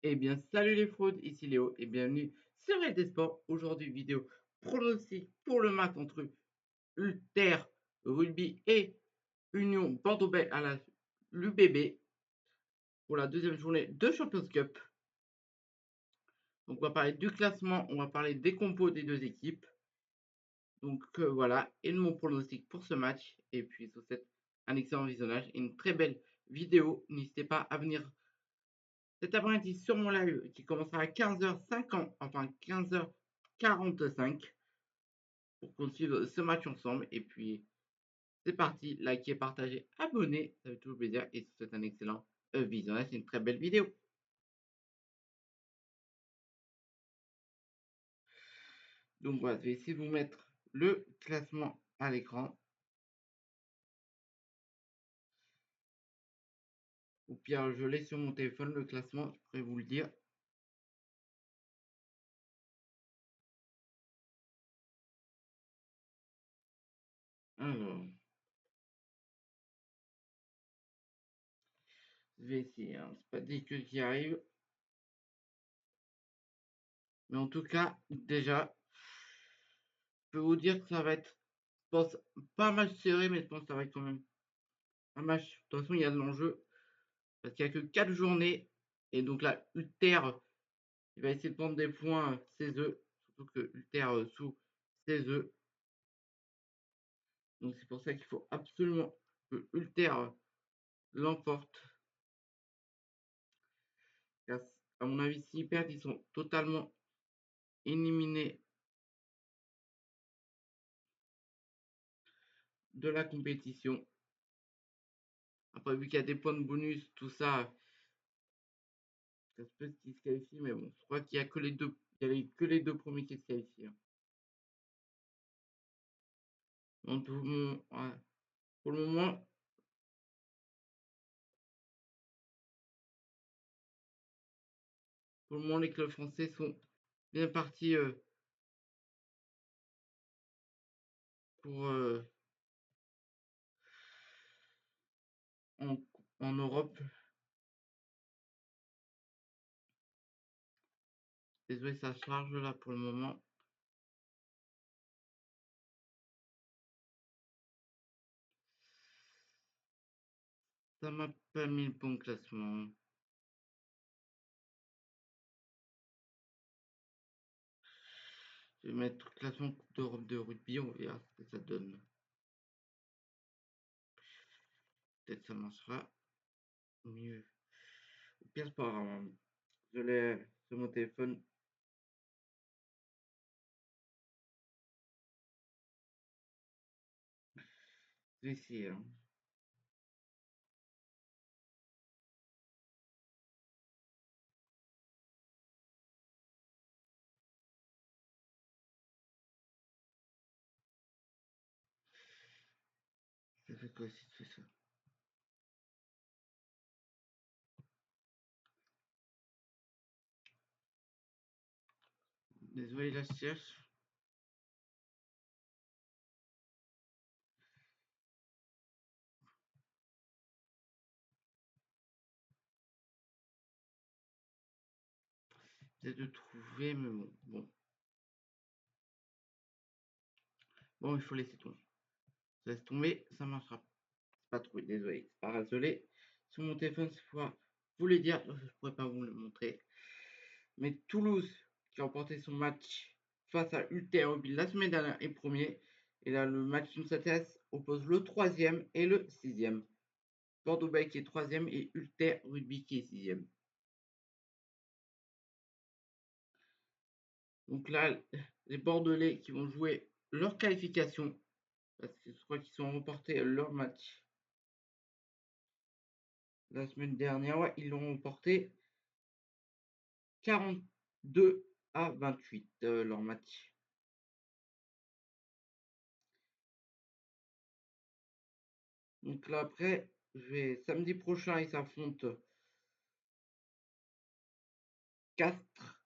Eh bien, salut les fraudes, ici Léo et bienvenue sur RT Sport. Aujourd'hui, vidéo pronostic pour le match entre Ulter Rugby et Union Bordeaux-Bègles à la l'UBB pour la deuxième journée de Champions Cup. Donc, on va parler du classement, on va parler des compos des deux équipes. Donc, voilà, et de mon pronostic pour ce match. Et puis, je vous souhaite un excellent visionnage et une très belle vidéo. N'hésitez pas à venir cet après-midi sur mon live qui commencera à 15h50, enfin 15h45 pour continuer ce match ensemble. Et puis c'est parti, likez, partagez, abonnez, ça fait toujours plaisir et c'est un excellent visionnage, c'est une très belle vidéo. Donc voilà, je vais essayer de vous mettre le classement à l'écran. Ou pire, je l'ai sur mon téléphone, le classement, je pourrais vous le dire. Alors, je vais essayer, hein. C'est pas dit que j'y arrive. Mais en tout cas, déjà, je peux vous dire que ça va être, je pense, pas un match serré, mais je pense que ça va être quand même un match. De toute façon, il y a de l'enjeu. Parce qu'il n'y a que 4 journées. Et donc là, Ulter, il va essayer de prendre des points CESE. Surtout que Ulter sous CESE. Donc c'est pour ça qu'il faut absolument que Ulter l'emporte. Car à mon avis, s'ils perdent, ils sont totalement éliminés de la compétition. Après, vu qu'il y a des points de bonus, tout ça, ça se peut qu'ils se qualifient. Mais bon, je crois qu'il y a que les deux. Il y avait que les deux premiers qui se qualifient, hein. Donc pour le moment, les clubs français sont bien partis pour en, en Europe. Désolé, ça charge là pour le moment. Ça m'a pas mis le bon classement. Je vais mettre classement Coupe d'Europe de rugby, on verra ce que ça donne. Peut-être ça marchera mieux. Au pire, c'est pas grave, hein. Je l'ai sur mon téléphone. Je vais essayer, hein. Ça fait quoi si tu fais ça? Désolé, la cherche. J'essaie de trouver, mais bon. Bon, il faut laisser tomber. Ça laisse tomber, ça marchera pas trouvé. Désolé, c'est pas désolé. Sur mon téléphone, cette fois, je voulais dire, je pourrais pas vous le montrer. Mais Toulouse, qui a remporté son match face à Ulter la semaine dernière, est premier. Et là, le match qui nous intéresse oppose le troisième et le sixième. Bordeaux-Bègles qui est troisième et Ulter Rugby qui est sixième. Donc là, les Bordelais qui vont jouer leur qualification, parce que je crois qu'ils ont remporté leur match la semaine dernière. Ouais, ils l'ont remporté 42-28 leur match. Donc là après, samedi prochain, ils s'affrontent Castres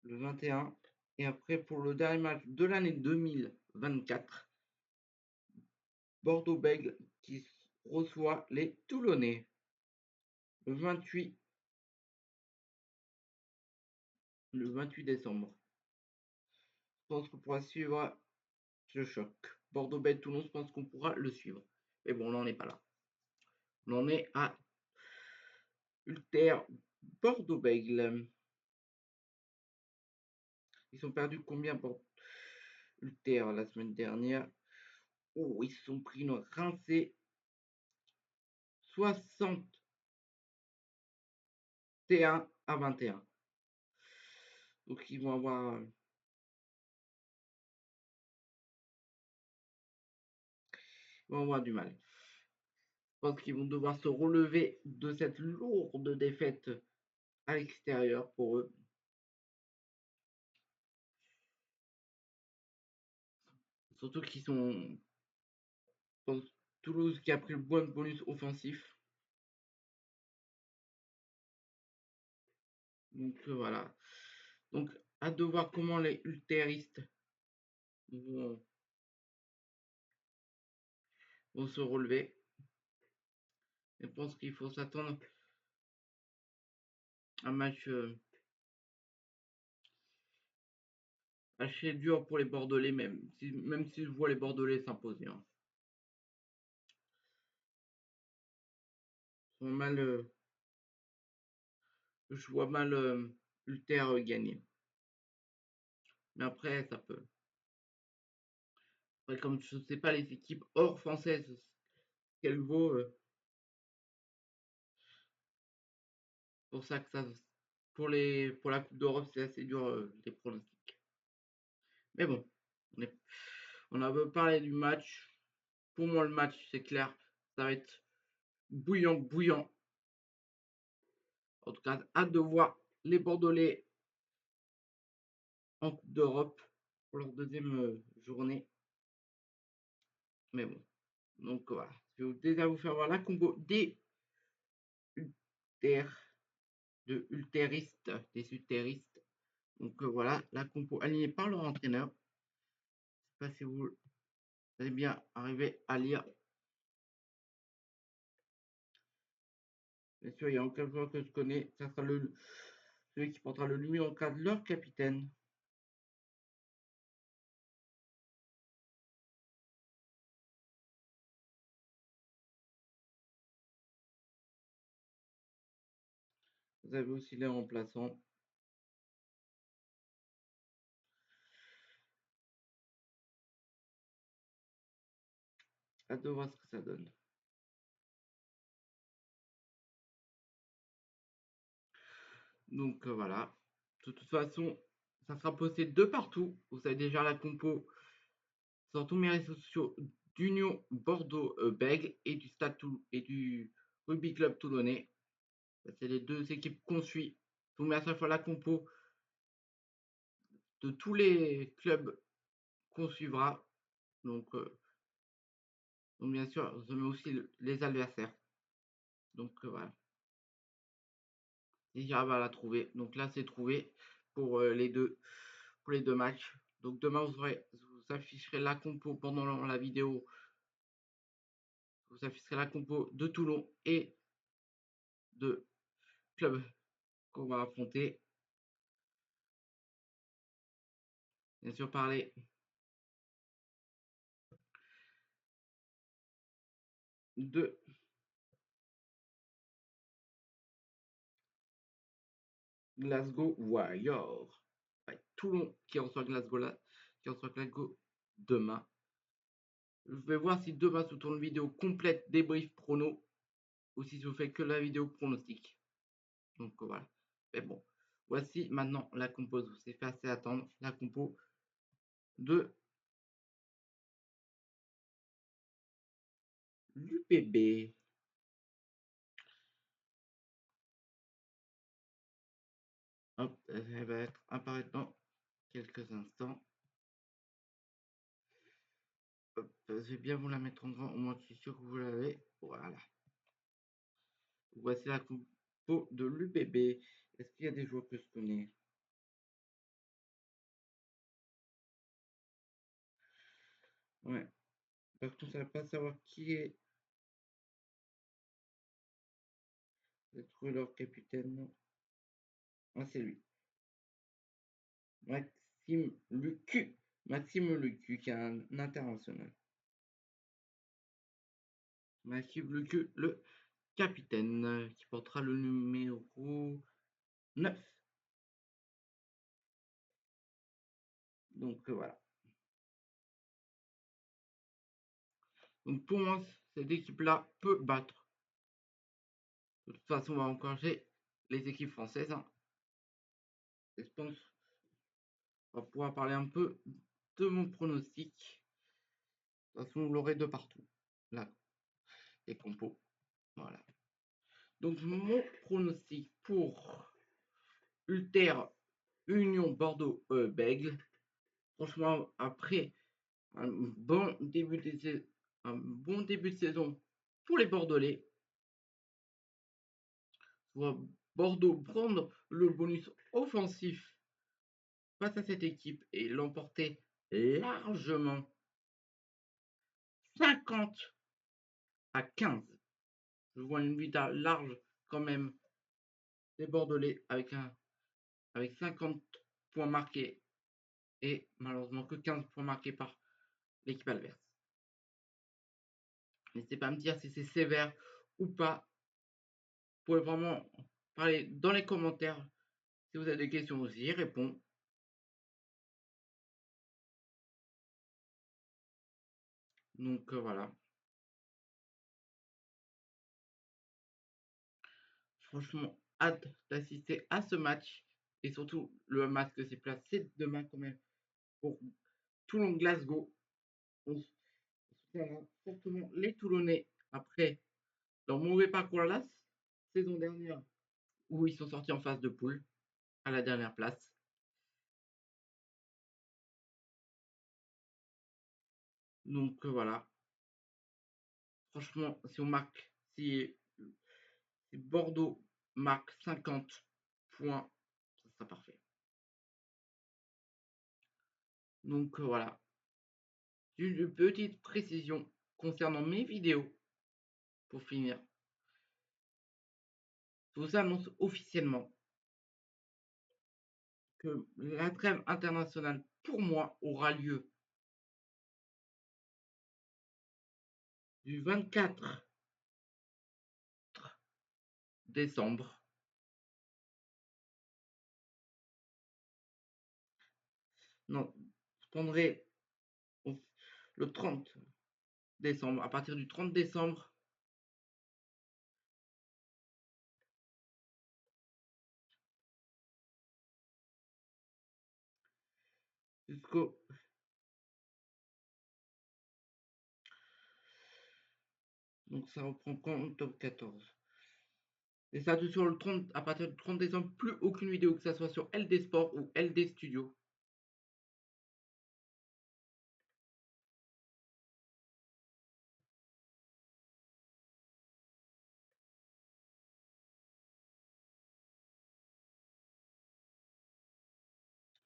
le 21. Et après, pour le dernier match de l'année 2024, Bordeaux-Bègles qui reçoit les Toulonnais le 28 le 28 décembre. Je pense qu'on pourra suivre ce choc. Bordeaux-Bègles-Toulon, je pense qu'on pourra le suivre. Mais bon, on n'en est pas là. On en est à Ulter-Bordeaux-Bègles. Ils ont perdu combien pour Ulter la semaine dernière? Oh, ils se sont pris une rincée 61 à 21. Donc ils vont avoir du mal. Je pense qu'ils vont devoir se relever de cette lourde défaite à l'extérieur pour eux. Surtout qu'ils sont Toulouse qui a pris le point de bonus offensif. Donc voilà. Donc hâte de voir comment les ultéristes vont se relever. Je pense qu'il faut s'attendre à un match assez dur pour les Bordelais, même si je vois les Bordelais s'imposer. Hein. Je vois mal Ulter gagner. Mais après, ça peut. Après, comme je ne sais pas les équipes hors françaises, qu'elles vaut, pour ça que ça, pour la Coupe d'Europe, c'est assez dur les pronostics. Mais bon, on a parlé du match. Pour moi, le match, c'est clair, ça va être bouillant, bouillant. En tout cas, hâte de voir les Bordelais en Coupe d'Europe pour leur deuxième journée. Mais bon, donc voilà. Je vais déjà vous faire voir la combo des Ulter, des ultéristes. Donc voilà, la compo alignée par leur entraîneur. Je ne sais pas si vous allez bien arriver à lire. Bien sûr, il y a aucun joueur que je connais. Ça sera celui qui portera le numéro 4, leur capitaine. Vous avez aussi les remplaçants. Hâte de voir ce que ça donne. Donc voilà. De toute façon, ça sera posté de partout. Vous savez déjà la compo sur tous mes réseaux sociaux d'Union Bordeaux-Bègles et du Stade et du Rugby Club Toulonnais. C'est les deux équipes qu'on suit. Je vous mets à chaque fois la compo de tous les clubs qu'on suivra. Donc bien sûr, je mets aussi les adversaires. Donc voilà. Si j'arrive à la trouver. Donc là, c'est trouvé pour les deux matchs. Donc demain, vous afficherez la compo pendant la vidéo. Vous afficherez la compo de Toulon et de club qu'on va affronter. Bien sûr, parler de Glasgow Warriors. Ouais, Toulon qui reçoit Glasgow là, qui reçoit Glasgow demain. Je vais voir si demain se tourne une vidéo complète débrief prono ou si je fais que la vidéo pronostic. Donc voilà. Mais bon, voici maintenant la compo. Vous s'est fait assez attendre la compo de l'UPB. Hop, elle va être apparaître dans quelques instants. Hop, je vais bien vous la mettre en grand, au moins je suis sûr que vous l'avez. Voilà. Voici la compo de l'UPB. Est-ce qu'il y a des joueurs que je connais? Ouais. Par contre, je ne pas savoir qui est. J'ai trouvé leur capitaine. Ah, c'est lui. Maxime Lucu. Maxime Lucu, qui est un international. Maxime Lucu, le capitaine, qui portera le numéro 9. Donc voilà. Donc pour moi, cette équipe-là peut battre. De toute façon, on va encourager les équipes françaises. Hein. Et je pense qu'on va pouvoir parler un peu de mon pronostic. De toute façon, vous l'aurez de partout. Là, les compos. Voilà. Donc mon pronostic pour Ulter Union Bordeaux Bègle. Franchement, après un bon début de saison pour les Bordelais, voit Bordeaux prendre le bonus offensif face à cette équipe et l'emporter largement 50-15. Je vois une victoire large quand même des Bordelais avec 50 points marqués et malheureusement que 15 points marqués par l'équipe adverse. N'hésitez pas à me dire si c'est sévère ou pas. Vous pouvez vraiment parler dans les commentaires. Si vous avez des questions, j'y réponds. Donc voilà. Franchement, hâte d'assister à ce match. Et surtout, le match que c'est placé demain quand même pour Toulon-Glasgow. On soutiendra fortement les Toulonnais après leur mauvais parcours la saison dernière où ils sont sortis en phase de poule à la dernière place. Donc voilà. Franchement, si Bordeaux marque 50 points, ça sera parfait. Donc voilà. Une petite précision concernant mes vidéos pour finir. Je vous annonce officiellement que la trêve internationale pour moi aura lieu du 24 décembre. Non, je prendrai le 30 décembre. À partir du 30 décembre jusqu'au. Donc ça reprend quand octobre 14. Et ça, sur le 30, à partir du 30 décembre, plus aucune vidéo, que ça soit sur LD Sport ou LD Studio.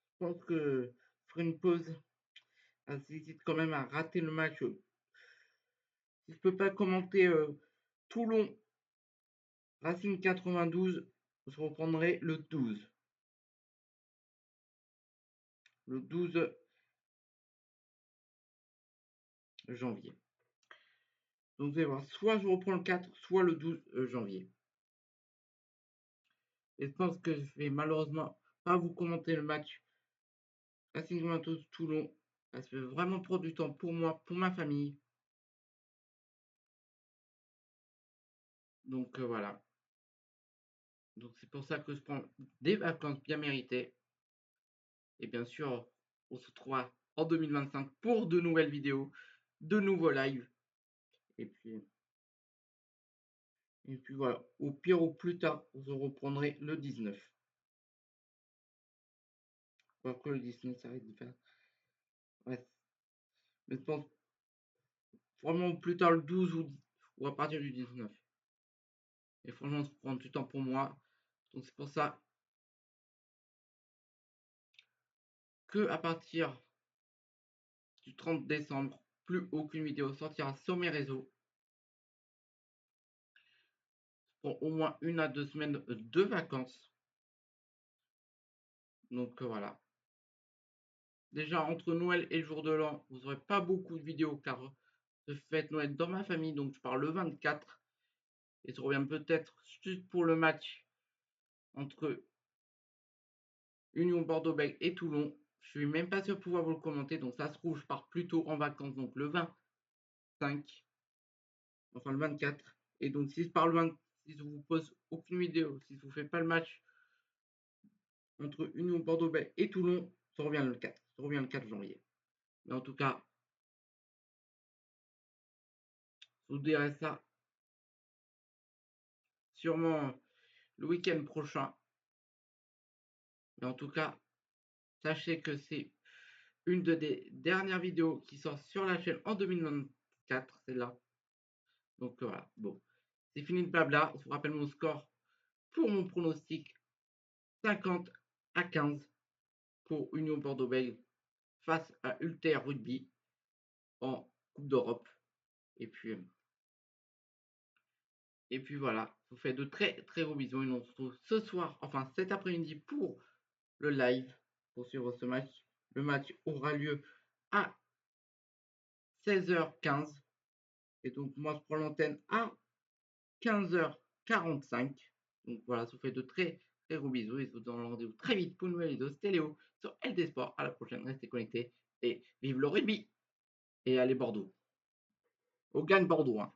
Je pense que je ferai une pause. J'hésite quand même à rater le match. Si je peux pas commenter Toulon Racing 92, je reprendrai le 12. Le 12 janvier. Donc vous allez voir, soit je reprends le 4, soit le 12 janvier. Et je pense que je vais malheureusement pas vous commenter le match Racing 92 Toulon. Parce que vraiment prendre du temps pour moi, pour ma famille. Donc voilà. Donc c'est pour ça que je prends des vacances bien méritées. Et bien sûr, on se retrouvera en 2025 pour de nouvelles vidéos, de nouveaux lives. Et puis voilà, au pire ou plus tard, je reprendrai le 19. Quoique le 19, ça risque de faire. Ouais. Mais je pense vraiment plus tard le 12 ou à partir du 19. Et franchement, je prends du temps pour moi. Donc c'est pour ça que à partir du 30 décembre, plus aucune vidéo sortira sur mes réseaux. Pour au moins 1 à 2 semaines de vacances. Donc voilà. déjà entre Noël et le jour de l'an, vous aurez pas beaucoup de vidéos car je fête Noël dans ma famille, donc je pars le 24 et je reviens peut-être juste pour le match entre Union Bordeaux-Bègles et Toulon. Je suis même pas sûr de pouvoir vous le commenter, donc ça se trouve, je pars plutôt en vacances, donc le 25, enfin le 24. Et donc si je pars le 20, si je vous pose aucune vidéo, si je vous fais pas le match entre Union Bordeaux-Bègles et Toulon, ça revient le 4. Ça revient le 4 janvier. Mais en tout cas, je vous dirai ça sûrement le week-end prochain. Mais en tout cas, sachez que c'est une des dernières vidéos qui sort sur la chaîne en 2024, c'est là. Donc voilà, bon, c'est fini de blabla. Je vous rappelle mon score pour mon pronostic 50-15 pour Union Bordeaux-Bègles face à Ulter Rugby en Coupe d'Europe. Et puis, voilà, je vous fais de très très gros bisous et on se retrouve ce soir, enfin cet après-midi pour le live pour suivre ce match. Le match aura lieu à 16h15 et donc moi je prends l'antenne à 15h45. Donc voilà, ça vous fait de très très gros bisous et je vous donne rendez-vous très vite pour une nouvelle vidéo. C'était Léo sur LD Sport. À la prochaine, restez connectés et vive le rugby et allez Bordeaux. Au gagne Bordeaux, hein.